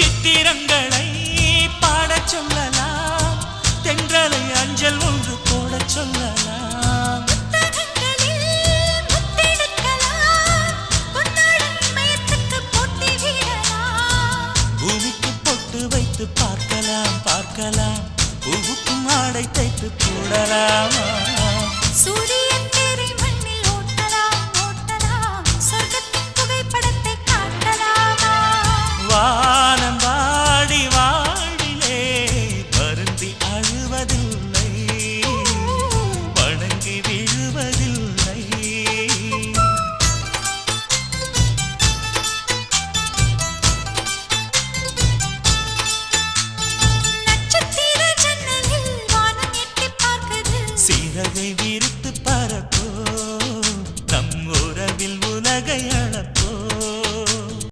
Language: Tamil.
சித்திரங்களை பாடச் சொல்லலாம், தென்றலை அஞ்சல் ஒன்று போடச் சொல்லலாம். பூமிக்கு பொட்டு வைத்து பார்க்கலாம் பார்க்கலாம், பூவுக்கும் ஆடை தைத்து போடலாமா?